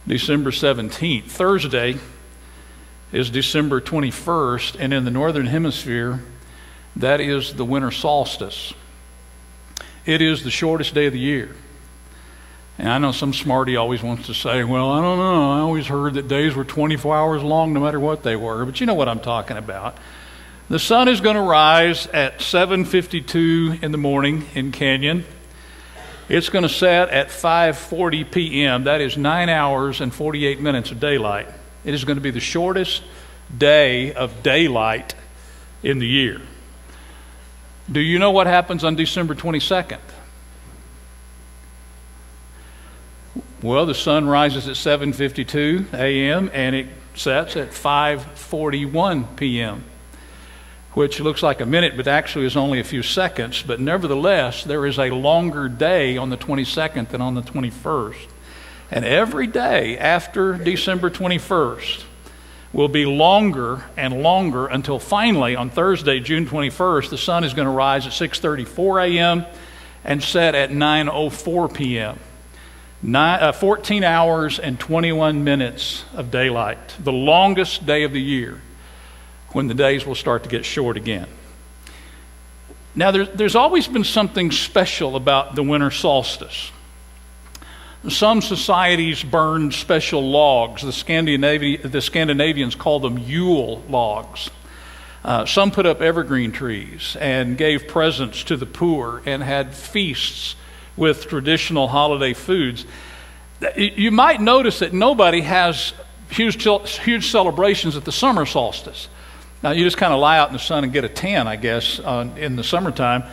December 17th. Thursday is December 21st, and in the Northern Hemisphere, that is the winter solstice. It is the shortest day of the year. And I know some smarty always wants to say, well, I don't know, I always heard that days were 24 hours long no matter what they were, but you know what I'm talking about. The sun is going to rise at 7:52 in the morning in Canyon. It's going to set at 5:40 p.m. That is 9 hours and 48 minutes of daylight. It is going to be the shortest day of daylight in the year. Do you know what happens on December 22nd? Well, the sun rises at 7:52 a.m. and it sets at 5:41 p.m., which looks like a minute, but actually is only a few seconds. But nevertheless, there is a longer day on the 22nd than on the 21st. And every day after December 21st will be longer and longer until finally on Thursday, June 21st, the sun is going to rise at 6:34 a.m. and set at 9:04 p.m. 14 hours and 21 minutes of daylight, the longest day of the year, when the days will start to get short again. Now, there's always been something special about the winter solstice. Some societies burn special logs. The Scandinavians call them Yule logs. Some put up evergreen trees and gave presents to the poor and had feasts with traditional holiday foods. You might notice that nobody has huge celebrations at the summer solstice. Now, you just kind of lie out in the sun and get a tan, I guess, in the summertime.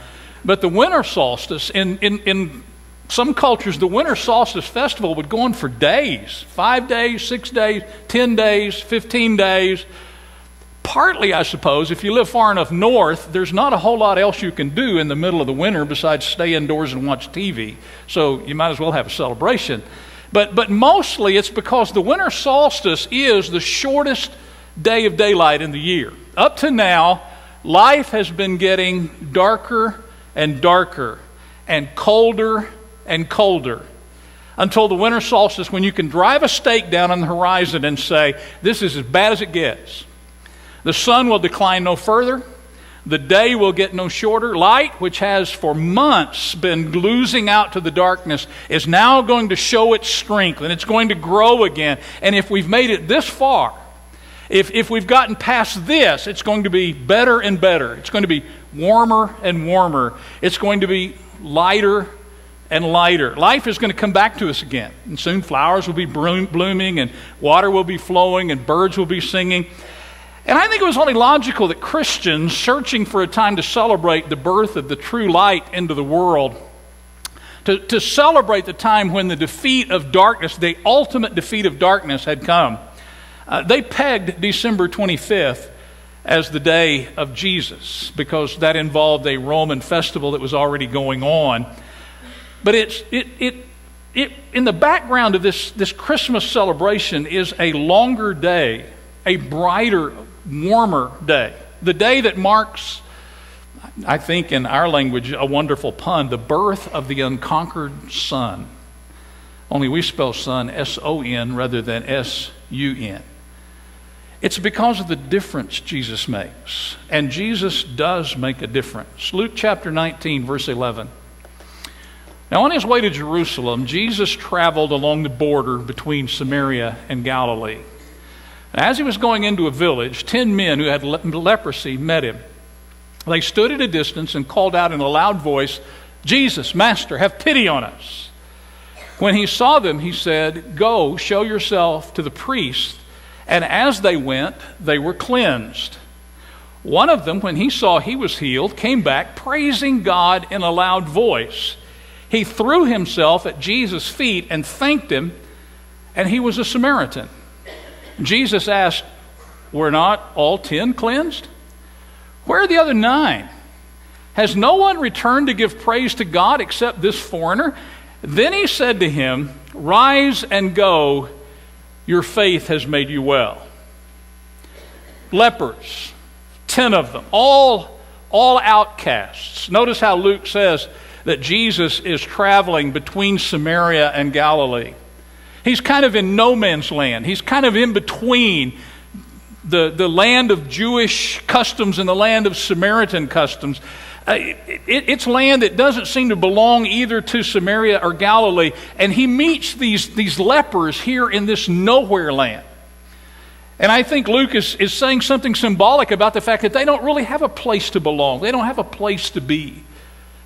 But the winter solstice, in some cultures, the winter solstice festival would go on for days, 5 days, 6 days, 10 days, 15 days. Partly, I suppose, if you live far enough north, there's not a whole lot else you can do in the middle of the winter besides stay indoors and watch TV. So you might as well have a celebration. But mostly it's because the winter solstice is the shortest day of daylight in the year. Up to now, life has been getting darker and darker and colder until the winter solstice, when you can drive a stake down on the horizon and say, this is as bad as it gets. The sun will decline no further. The day will get no shorter. Light, which has for months been losing out to the darkness, is now going to show its strength, and it's going to grow again. And if we've made it this far, if we've gotten past this, it's going to be better and better. It's going to be warmer and warmer. It's going to be lighter and lighter. Life is going to come back to us again. And soon flowers will be blooming and water will be flowing and birds will be singing. And I think it was only logical that Christians, searching for a time to celebrate the birth of the true light into the world, to celebrate the time when the defeat of darkness, the ultimate defeat of darkness had come, they pegged December 25th as the day of Jesus, because that involved a Roman festival that was already going on. But in the background of this Christmas celebration is a longer day, a brighter, warmer day. The day that marks, I think in our language, a wonderful pun, the birth of the unconquered Son. Only we spell son S-O-N rather than S-U-N. It's because of the difference Jesus makes. And Jesus does make a difference. Luke chapter 19, verse 11. Now, on his way to Jerusalem, Jesus traveled along the border between Samaria and Galilee. As he was going into a village, 10 men who had leprosy met him. They stood at a distance and called out in a loud voice, "Jesus, Master, have pity on us." When he saw them, he said, "Go, show yourself to the priest." And as they went, they were cleansed. One of them, when he saw he was healed, came back praising God in a loud voice. He threw himself at Jesus' feet and thanked him, and he was a Samaritan. Jesus asked, "Were not all 10 cleansed? Where are the other 9? Has no one returned to give praise to God except this foreigner?" Then he said to him, "Rise and go. Your faith has made you well." Lepers, 10 of them, all outcasts. Notice how Luke says that Jesus is traveling between Samaria and Galilee. He's kind of in no man's land. He's kind of in between the land of Jewish customs and the land of Samaritan customs. It's land that doesn't seem to belong either to Samaria or Galilee. And he meets these lepers here in this nowhere land. And I think Luke is saying something symbolic about the fact that they don't really have a place to belong. They don't have a place to be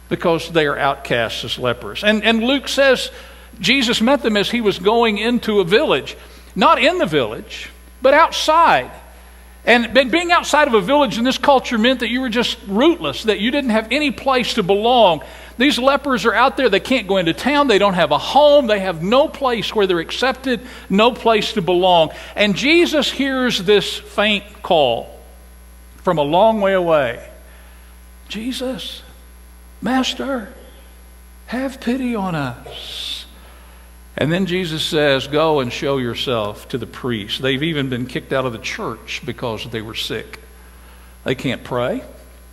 because they are outcasts as lepers. And Luke says Jesus met them as he was going into a village. Not in the village, but outside. And being outside of a village in this culture meant that you were just rootless, that you didn't have any place to belong. These lepers are out there. They can't go into town. They don't have a home. They have no place where they're accepted, no place to belong. And Jesus hears this faint call from a long way away. Jesus, Master, have pity on us. And then Jesus says, go and show yourself to the priests. They've even been kicked out of the church because they were sick. They can't pray.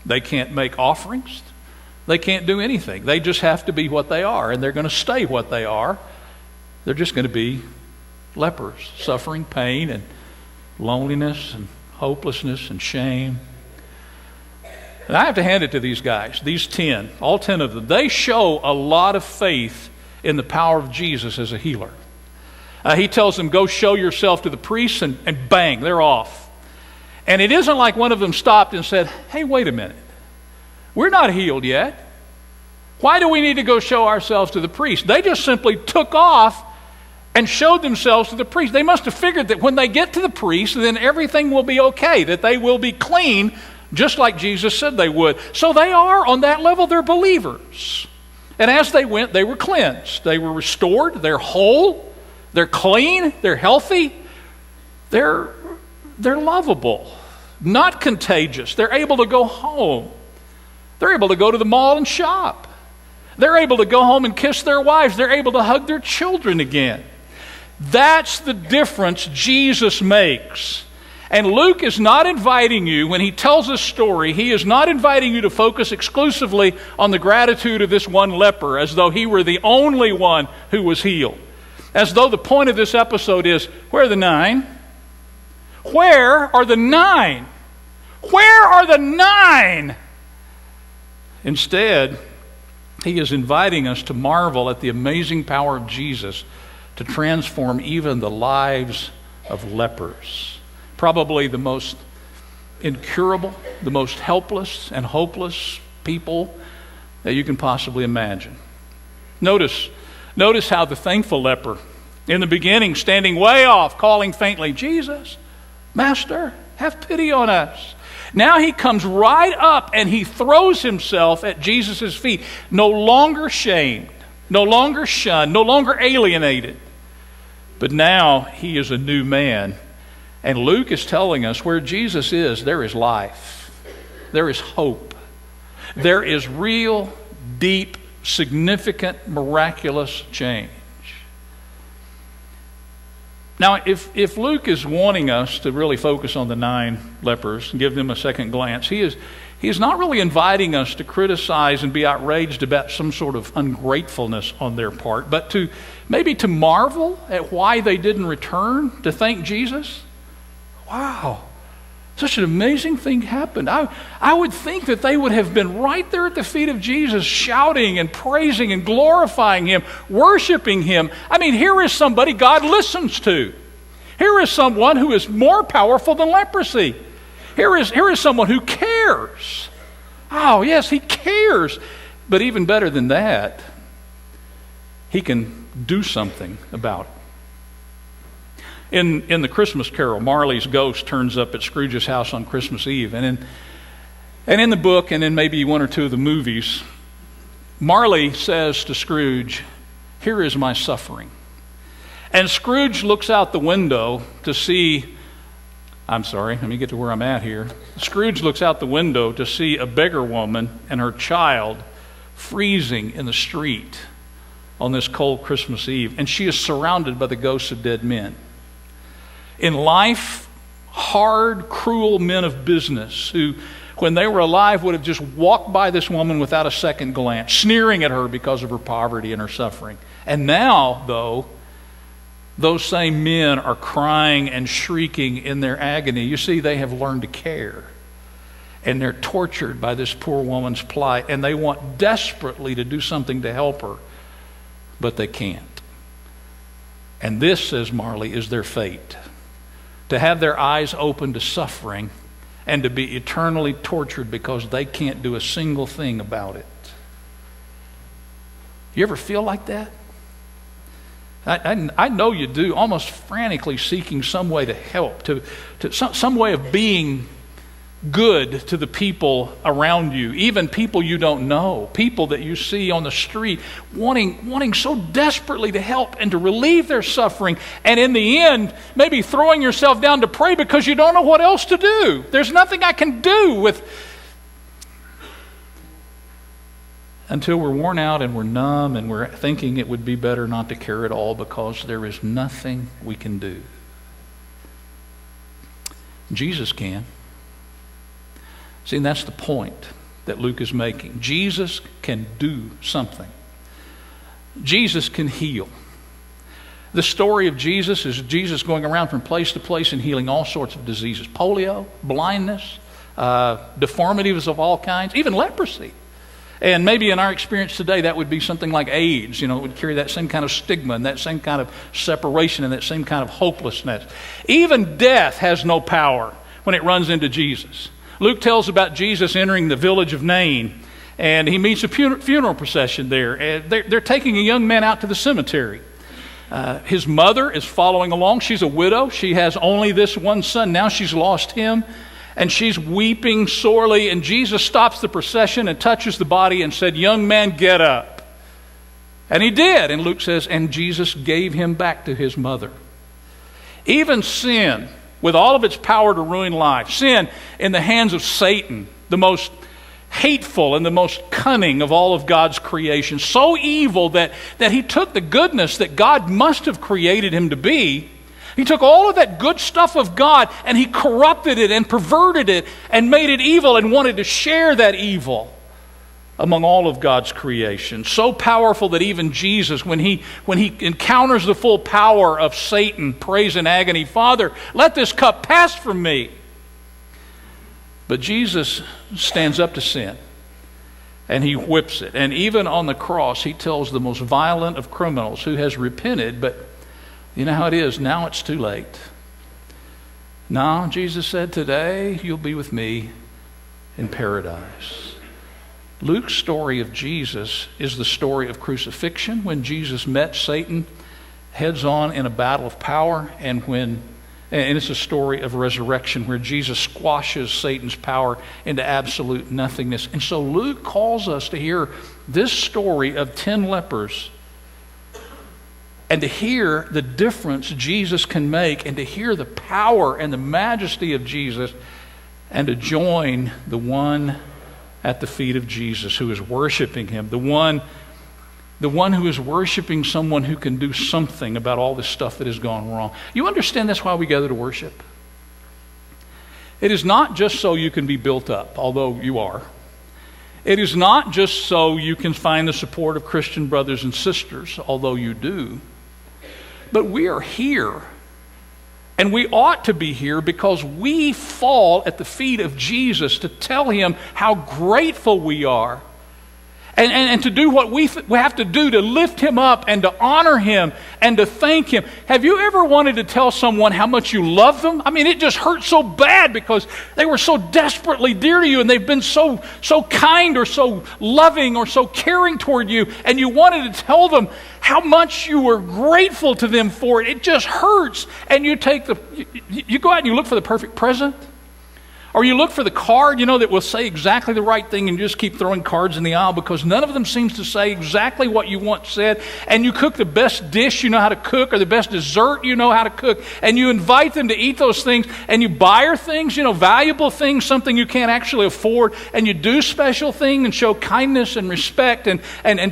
They can't make offerings. They can't do anything. They just have to be what they are, and they're going to stay what they are. They're just going to be lepers, suffering pain and loneliness and hopelessness and shame. And I have to hand it to these guys, these 10, all 10 of them. They show a lot of faith in the power of Jesus as a healer. He tells them, go show yourself to the priests, and bang, they're off. And it isn't like one of them stopped and said, hey, wait a minute. We're not healed yet. Why do we need to go show ourselves to the priest? They just simply took off and showed themselves to the priest. They must have figured that when they get to the priest, then everything will be okay, that they will be clean, just like Jesus said they would. So they are, on that level, they're believers. And as they went, they were cleansed. They were restored. They're whole. They're clean. They're healthy. They're lovable, not contagious. They're able to go home. They're able to go to the mall and shop. They're able to go home and kiss their wives. They're able to hug their children again. That's the difference Jesus makes. And Luke is not inviting you, when he tells this story, he is not inviting you to focus exclusively on the gratitude of this one leper, as though he were the only one who was healed. As though the point of this episode is, where are the 9? Where are the 9? Where are the 9? Instead, he is inviting us to marvel at the amazing power of Jesus to transform even the lives of lepers. Probably the most incurable, the most helpless and hopeless people that you can possibly imagine. Notice how the thankful leper, in the beginning, standing way off, calling faintly, Jesus, Master, have pity on us. Now he comes right up and he throws himself at Jesus' feet, no longer shamed, no longer shunned, no longer alienated. But now he is a new man. And Luke is telling us where Jesus is, there is life. There is hope. There is real, deep, significant, miraculous change. Now, if Luke is wanting us to really focus on the 9 lepers and give them a second glance, he is not really inviting us to criticize and be outraged about some sort of ungratefulness on their part, but to maybe to marvel at why they didn't return to thank Jesus. Wow, such an amazing thing happened. I would think that they would have been right there at the feet of Jesus, shouting and praising and glorifying him, worshiping him. I mean, here is somebody God listens to. Here is someone who is more powerful than leprosy. Here is someone who cares. Oh, yes, he cares. But even better than that, he can do something about it. In the Christmas carol, Marleys Ghost turns up at Scrooge's house on Christmas Eve. And in the book, and in maybe one or two of the movies, Marley says to Scrooge, here is my suffering. And Scrooge looks out the window to see, let me get to where I'm at here. Scrooge looks out the window to see a beggar woman and her child freezing in the street on this cold Christmas Eve. And she is surrounded by the ghosts of dead men. In life, hard, cruel men of business who, when they were alive, would have just walked by this woman without a second glance, sneering at her because of her poverty and her suffering. And now, though, those same men are crying and shrieking in their agony. You see, they have learned to care. And they're tortured by this poor woman's plight, and they want desperately to do something to help her, but they can't. And this, says Marley, is their fate. To have their eyes open to suffering and to be eternally tortured because they can't do a single thing about it. You ever feel like that? I know you do, almost frantically seeking some way to help, to some way of being good to the people around you, even people you don't know, people that you see on the street, wanting so desperately to help and to relieve their suffering, and in the end, maybe throwing yourself down to pray because you don't know what else to do. There's nothing I can do until we're worn out and we're numb and we're thinking it would be better not to care at all because there is nothing we can do. Jesus can. See, and that's the point that Luke is making. Jesus can do something. Jesus can heal. The story of Jesus is Jesus going around from place to place and healing all sorts of diseases. Polio, blindness, deformities of all kinds, even leprosy. And maybe in our experience today, that would be something like AIDS. It would carry that same kind of stigma and that same kind of separation and that same kind of hopelessness. Even death has no power when it runs into Jesus. Luke tells about Jesus entering the village of Nain, and he meets a funeral procession there. And they're taking a young man out to the cemetery. His mother is following along. She's a widow. She has only this one son. Now she's lost him, and she's weeping sorely. And Jesus stops the procession and touches the body and said, "Young man, get up." And he did. And Luke says, and Jesus gave him back to his mother. Even sin, with all of its power to ruin life, sin in the hands of Satan, the most hateful and the most cunning of all of God's creation, so evil that he took the goodness that God must have created him to be. He took all of that good stuff of God and he corrupted it and perverted it and made it evil and wanted to share that evil among all of God's creation. So powerful that even Jesus, when he encounters the full power of Satan, prays in agony, "Father, let this cup pass from me." But Jesus stands up to sin and he whips it. And even on the cross, he tells the most violent of criminals who has repented, but you know how it is, now it's too late. No, Jesus said, today you'll be with me in paradise. Luke's story of Jesus is the story of crucifixion, when Jesus met Satan heads on in a battle of power, and it's a story of resurrection where Jesus squashes Satan's power into absolute nothingness. And so Luke calls us to hear this story of 10 lepers and to hear the difference Jesus can make, and to hear the power and the majesty of Jesus, and to join the one at the feet of Jesus who is worshiping him, the one who is worshiping someone who can do something about all this stuff that has gone wrong. You understand that's why we gather to worship? It is not just so you can be built up, although you are. It is not just so you can find the support of Christian brothers and sisters, although you do. But we are here. And we ought to be here because we fall at the feet of Jesus to tell him how grateful we are. And to do what we have to do to lift him up and to honor him and to thank him. Have you ever wanted to tell someone how much you love them? I mean, it just hurts so bad because they were so desperately dear to you and they've been so kind or so loving or so caring toward you, and you wanted to tell them how much you were grateful to them for it. It just hurts. And you go out and you look for the perfect present. Or you look for the card, that will say exactly the right thing, and you just keep throwing cards in the aisle because none of them seems to say exactly what you want said. And you cook the best dish you know how to cook, or the best dessert you know how to cook, and you invite them to eat those things, and you buy her things, valuable things, something you can't actually afford, and you do special things and show kindness and respect and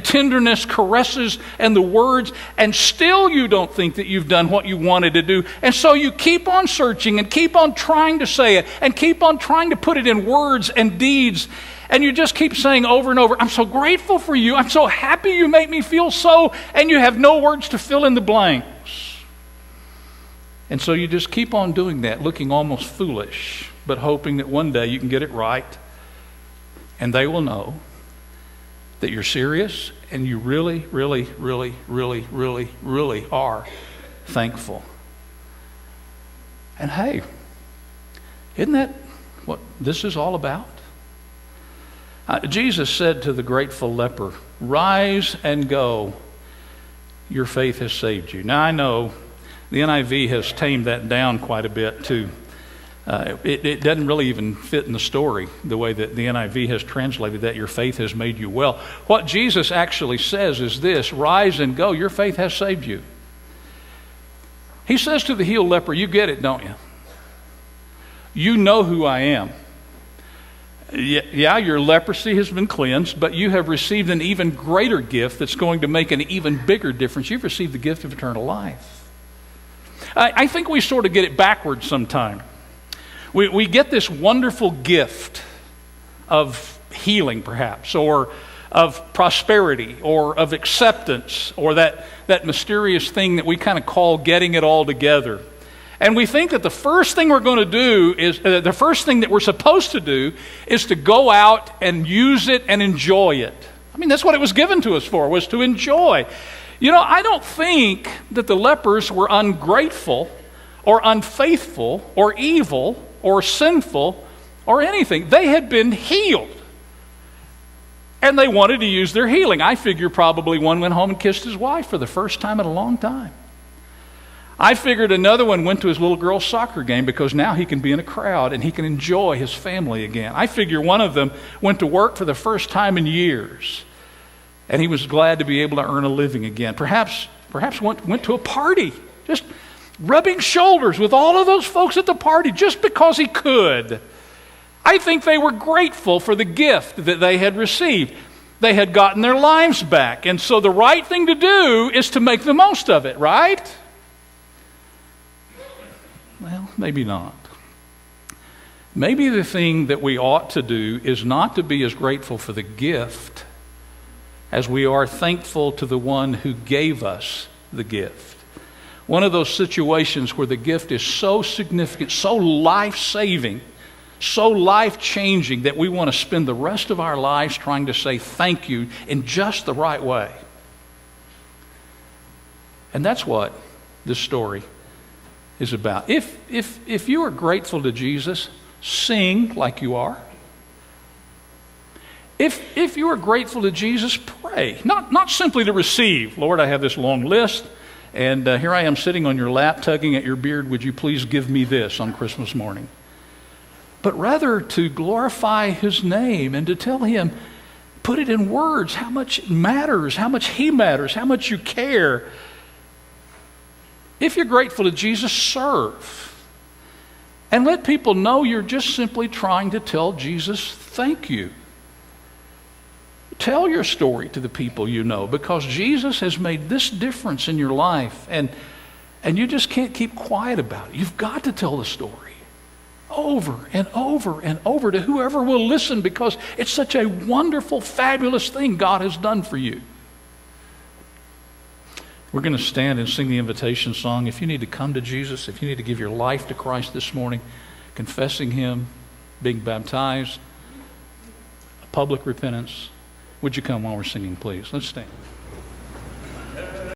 tenderness, caresses, and the words, and still you don't think that you've done what you wanted to do. And so you keep on searching and keep on trying to say it and keep on trying to put it in words and deeds, and you just keep saying over and over, "I'm so grateful for you. I'm so happy you make me feel so," and you have no words to fill in the blanks. And so you just keep on doing that, looking almost foolish, but hoping that one day you can get it right, and they will know that you're serious and you really, really, really, really, really, really are thankful. And hey, isn't that what this is all about? Jesus said to the grateful leper, "Rise and go. Your faith has saved you." Now I know the NIV has tamed that down quite a bit too. It doesn't really even fit in the story the way that the NIV has translated that, your faith has made you well. What Jesus actually says is this: rise and go, your faith has saved you. He says to the healed leper, you get it, don't you? You know who I am. Yeah, your leprosy has been cleansed, but you have received an even greater gift that's going to make an even bigger difference. You've received the gift of eternal life. I think we sort of get it backwards sometime. We get this wonderful gift of healing, perhaps, or of prosperity, or of acceptance, or that mysterious thing that we kind of call getting it all together. And we think that the first thing we're going to do is, the first thing that we're supposed to do is to go out and use it and enjoy it. I mean, that's what it was given to us for, was to enjoy. You know, I don't think that the lepers were ungrateful or unfaithful or evil or sinful or anything. They had been healed. And they wanted to use their healing. I figure probably one went home and kissed his wife for the first time in a long time. I figured another one went to his little girl's soccer game because now he can be in a crowd and he can enjoy his family again. I figure one of them went to work for the first time in years and he was glad to be able to earn a living again. Perhaps went to a party, just rubbing shoulders with all of those folks at the party just because he could. I think they were grateful for the gift that they had received. They had gotten their lives back, and so the right thing to do is to make the most of it, right? Well, maybe not. Maybe the thing that we ought to do is not to be as grateful for the gift as we are thankful to the one who gave us the gift. One of those situations where the gift is so significant, so life-saving, so life-changing that we want to spend the rest of our lives trying to say thank you in just the right way. And that's what this story is about. If you are grateful to Jesus, sing like you are. If you are grateful to Jesus, pray. Not simply to receive. Lord, I have this long list, and here I am sitting on your lap, tugging at your beard. Would you please give me this on Christmas morning? But rather to glorify His name and to tell Him, put it in words, how much it matters, how much He matters, how much you care. If you're grateful to Jesus, serve. And let people know you're just simply trying to tell Jesus, thank you. Tell your story to the people you know, because Jesus has made this difference in your life, and you just can't keep quiet about it. You've got to tell the story over and over and over to whoever will listen, because it's such a wonderful, fabulous thing God has done for you. We're going to stand and sing the invitation song. If you need to come to Jesus, if you need to give your life to Christ this morning, confessing Him, being baptized, a public repentance, would you come while we're singing, please? Let's stand.